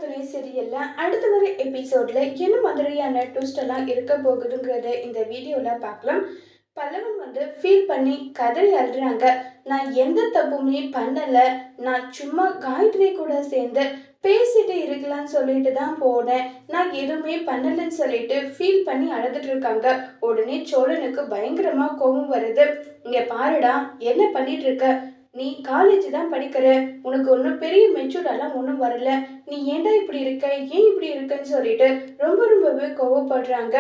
துணை சீரியல்ல அடுத்த வர எபிசோட்ல என்ன மாதிரியான ட்விஸ்ட் எல்லாம் இருக்க போகுதுங்கிறத இந்த வீடியோல பார்க்கலாம். பல்லவன் ஃபீல் பண்ணி கதறி அழுறாங்க. நான் எந்த தப்புமே பண்ணல, நான் சும்மா காயத்ரி கூட சேர்ந்து பேசிட்டு இருக்கலாம்னு சொல்லிட்டு தான் போனேன், நான் எதுவுமே பண்ணலன்னு சொல்லிட்டு ஃபீல் பண்ணி அழுதுட்டு இருக்காங்க. உடனே சோழனுக்கு பயங்கரமா கோபம் வருது. இங்க பாருடா, என்ன பண்ணிட்டு இருக்க? நீ காலேஜ் தான் படிக்கிற, உனக்கு ஒன்றும் பெரிய மெச்சூர்டெல்லாம் ஒன்றும் வரல, நீ ஏன்டா இப்படி இருக்க, ஏன் இப்படி இருக்கன்னு சொல்லிட்டு ரொம்பவே கோவப்படுறாங்க.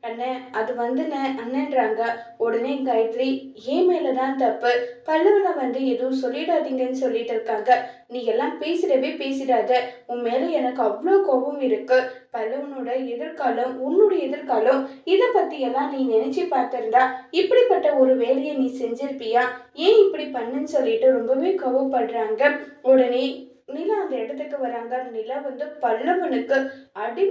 அண்ணன் அது அண்ணன்றாங்க. உடனே காயத்ரி, ஏன் மேலதான் தப்பு, பல்லவனை எதுவும் சொல்லிடாதீங்கன்னு சொல்லிட்டு இருக்காங்க. நீ எல்லாம் பேசிடாத, உன் மேல எனக்கு அவ்வளோ கோபம் இருக்கு. பல்லவனோட எதிர்காலம், உன்னுடைய எதிர்காலம், இதை பத்தி எல்லாம் நீ நினைச்சு பார்த்திருந்தா இப்படிப்பட்ட ஒரு வேலையை நீ செஞ்சிருப்பியா? ஏன் இப்படி பண்ணுன்னு சொல்லிட்டு ரொம்பவே கோவப்படுறாங்க. உடனே நிலா அந்த இடத்துக்கு வராங்க. நிலா பல்லவனுக்கு அடி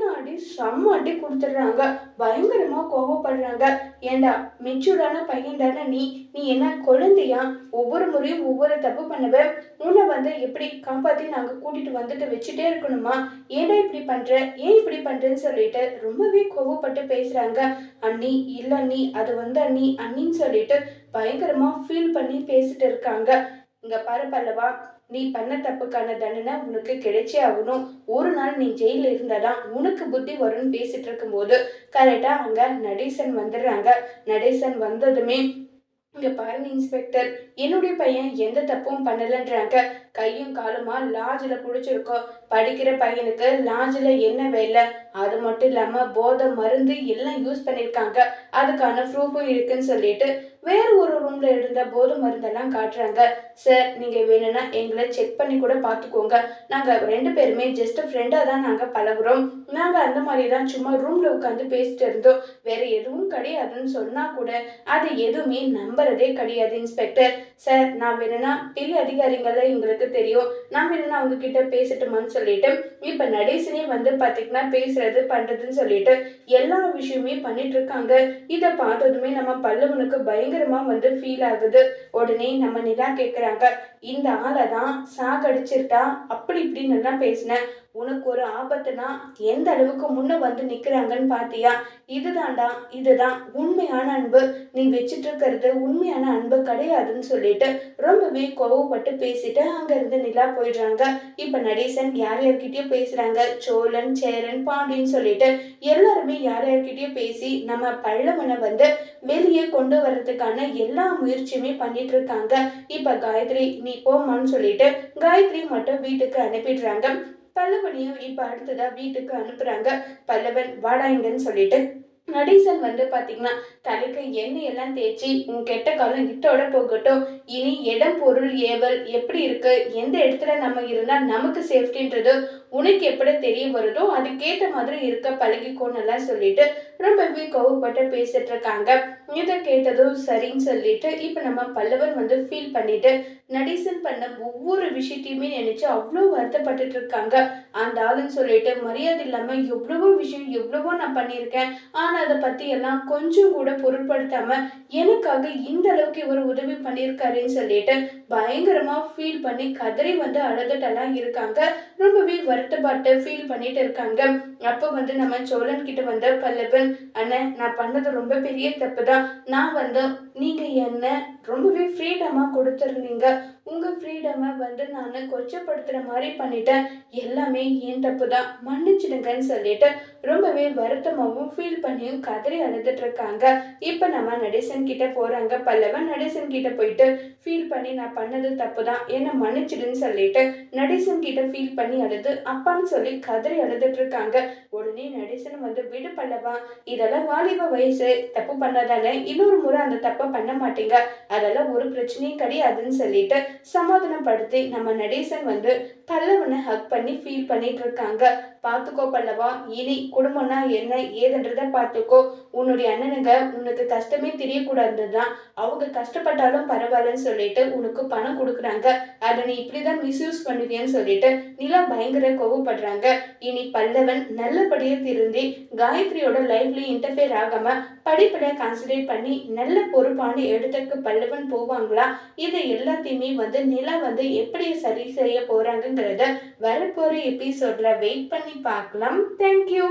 செம்ம அடி கொடுத்துடுறாங்க. பயங்கரமா கோவப்படுறாங்க. ஏண்டா, மெச்சூர்டான பையன் தானே நீ நீ என்ன குழந்தையா? ஒவ்வொரு முறையும் ஒவ்வொரு தப்பு பண்ணுவ, உன்னை எப்படி காப்பாத்தி நாங்க கூட்டிட்டு வந்துட்டு வச்சுட்டே இருக்கணுமா? ஏண்டா இப்படி பண்ற, ஏன் இப்படி பண்றேன்னு சொல்லிட்டு ரொம்பவே கோவப்பட்டு பேசுறாங்க. அண்ணி இல்ல அண்ணி, அது அண்ணி அண்ணின்னு சொல்லிட்டு பயங்கரமா ஃபீல் பண்ணி பேசிட்டு இருக்காங்க. இங்க பாரு பல்லவா, நீ பண்ண தப்புக்கான தண்டனை உனக்கு கிடைச்சே ஆகணும். ஒரு நாள் நீ ஜெயில இருந்தாதான் உனக்கு புத்தி வரும்னு பேசிட்டு இருக்கும் போது கரெக்டா அங்க நடேசன் வந்துடுறாங்க. நடேசன் வந்ததுமே, இங்க பாருங்க இன்ஸ்பெக்டர், என்னுடைய பையன் எந்த தப்பும் பண்ணலன்றாங்க. கையும் காலுமா லாட்ஜில் பிடிச்சிருக்கோம். படிக்கிற பையனுக்கு லாட்ஜில் என்ன வேலை? அது மட்டும் இல்லாமல் போதை மருந்து எல்லாம் யூஸ் பண்ணியிருக்காங்க, அதுக்கான ப்ரூஃபும் இருக்குன்னு சொல்லிட்டு வேறு ஒரு ரூம்ல இருந்த போதை மருந்தெல்லாம் காட்டுறாங்க. சார், நீங்க வேணும்னா எங்களை செக் பண்ணி கூட பார்த்துக்கோங்க. நாங்க ரெண்டு பேருமே ஜஸ்ட் ஃப்ரெண்டா தான் நாங்க பழகுறோம். நாங்க அந்த மாதிரி தான் சும்மா ரூம்ல உட்காந்து பேசிட்டு இருந்தோம், வேற எதுவும் கிடையாதுன்னு சொன்னா கூட அது எதுவுமே நம்புறதே கிடையாது இன்ஸ்பெக்டர். சார், நான் வேணும்னா பெரிய அதிகாரிகள எங்களுக்கு தெரியும், நான் வேணும்னா அவங்க கிட்ட பேசட்டுமான்னு சொல்லிட்டு இப்ப நடேசனே பாத்தீங்கன்னா பேசுறது பண்றதுன்னு சொல்லிட்டு எல்லா விஷயமே பண்ணிட்டு இருக்காங்க. இதை பார்த்ததுமே நம்ம பல்லவனுக்கு பயங்கரமா ஃபீல் ஆகுது. உடனே நம்ம நிலா கேக்குறாங்க, இந்த ஆளை தான் சாகடிச்சிருட்டா அப்படி இப்படின்னு எல்லாம் பேசினேன், உனக்கு ஒரு ஆபத்துனா எந்த அளவுக்கு முன்ன நிக்கிறாங்கன்னு பாத்தியா? இதுதான் உண்மையான அன்பு, நீ வச்சிட்டு இருக்கிறது உண்மையான அன்பு கிடையாதுன்னு சொல்லிட்டு ரொம்பவே கோவப்பட்டு பேசிட்டு அங்க இருந்து நிலா போயிடுறாங்க. இப்ப நடேசன் யார்கிட்டயும் பேசுறாங்க. சோழன், சேரன், பாண்டின்னு சொல்லிட்டு எல்லாருமே யார்கிட்டயும் பேசி நம்ம பல்லவனை வெளியே கொண்டு வர்றதுக்கான எல்லா முயற்சியுமே பண்ணிட்டு இருக்காங்க. இப்ப காயத்ரி, நீ போமான்னு சொல்லிட்டு காயத்ரி மட்டும் வீட்டுக்கு அனுப்பிடுறாங்க. பல்லவனையும் இப்ப அடுத்ததா வீட்டுக்கு அனுப்புறாங்க. பல்லவன் வாடா இங்கன்னு சொல்லிட்டு நடேசன் பாத்தீங்கன்னா தலைக்கு எண்ணெய் எல்லாம் தேய்ச்சி, உன் கெட்ட காலம் இட்டோட போகட்டும், இனி இடம் பொருள் ஏவல் எப்படி இருக்கு, எந்த இடத்துல நம்ம இருந்தா நமக்கு சேஃப்டின்றது உனக்கு எப்படி தெரிய வருதோ அதுக்கேற்ற மாதிரி இருக்க பழகிக்கோன்னு எல்லாம் சொல்லிட்டு ரொம்பவே கோவப்பட்டு பேசிட்டு இருக்காங்க. இதை கேட்டதும் சரின்னு சொல்லிட்டு இப்ப நம்ம பல்லவன் ஃபீல் பண்ணிட்டு நடேசன் பண்ண ஒவ்வொரு விஷயத்தையுமே நினைச்சு அவ்வளோ வருத்தப்பட்டுட்டு இருக்காங்க. அந்த ஆளுன்னு சொல்லிட்டு மரியாதை இல்லாம எவ்வளவோ விஷயம் எவ்வளவோ நான் பண்ணியிருக்கேன், ஆனா அதை பத்தி எல்லாம் கொஞ்சம் கூட பொருட்படுத்தாம எனக்காக இந்த அளவுக்கு இவர் உதவி பண்ணியிருக்காருன்னு சொல்லிட்டு பயங்கரமா ஃபீல் பண்ணி கதறி அழுதுட்டெல்லாம் இருக்காங்க. ரொம்பவே வருத்தப்பட்டு ஃபீல் பண்ணிட்டு இருக்காங்க. அப்போ நம்ம சோழன் கிட்ட பல்லவன், அண்ணன் நான் பண்ணது ரொம்ப பெரிய தப்பு தான், நான் நீங்க என்ன ரொம்பவே ஃப்ரீடமா கொடுத்துருந்தீங்க, உங்க ஃப்ரீடமை நான் கொச்சப்படுத்துற மாதிரி பண்ணிட்டேன், எல்லாமே என் தப்பு தான், மன்னிச்சிடுங்கன்னு சொல்லிட்டு ரொம்பவே வருத்தமாகவும் ஃபீல் பண்ணியும் கதறி அழுதுட்டு இருக்காங்க. இப்ப நம்ம நடேசன் கிட்ட போறாங்க. பல்லவன் நடேசன் கிட்ட போயிட்டு ஃபீல் பண்ணி நான் பண்ணது தப்பு தான், என்ன மன்னிச்சிடுன்னு சொல்லிட்டு நடேசன் கிட்ட ஃபீல் பண்ணி அழுது அப்பான்னு சொல்லி கதறி அழுதுட்டு இருக்காங்க. உடனே நடேசன் விடு பல்லவா, இதெல்லாம் வாலிப வயசு, தப்பு பண்ணாதானே இன்னொரு முறை அந்த தப்பை பண்ண மாட்டீங்க, அதெல்லாம் ஒரு பிரச்சனையும் கிடையாதுன்னு சொல்லிட்டு சமாதானப்படுத்தி நம்ம நடேசன் பல்லவனை ஹக் பண்ணி ஃபீல் பண்ணிட்டு இருக்காங்க. பார்த்துக்கோ பல்லவா, இனி குடும்பம்னா என்ன ஏதுன்றத பார்த்துக்கோ, உன்னுடைய அண்ணனுங்க உனக்கு கஷ்டமே தெரியக்கூடாதுதான், அவங்க கஷ்டப்பட்டாலும் பரவாயில்லன்னு சொல்லிட்டு உனக்கு பணம் கொடுக்குறாங்க, அதை நீ இப்படிதான் மிஸ்யூஸ் பண்ணுவியன்னு சொல்லிட்டு நிலா பயங்கர கோவப்படுறாங்க. இனி பல்லவன் நல்லபடியா திருந்தி காயத்ரியோட லைஃப்லயும் இன்டர்ஃபியர் ஆகாம படிப்படியா கான்சன்ட்ரேட் பண்ணி நல்ல பொறுப்பான இடத்துக்கு பல்லவன் போவாங்களா? இதை எல்லாத்தையுமே நிலா எப்படி சரி செய்ய போறாங்கங்கிறத வரப்போற எபிசோட்ல வெயிட் பண்ணி பார்க்கலாம். தேங்க்யூ.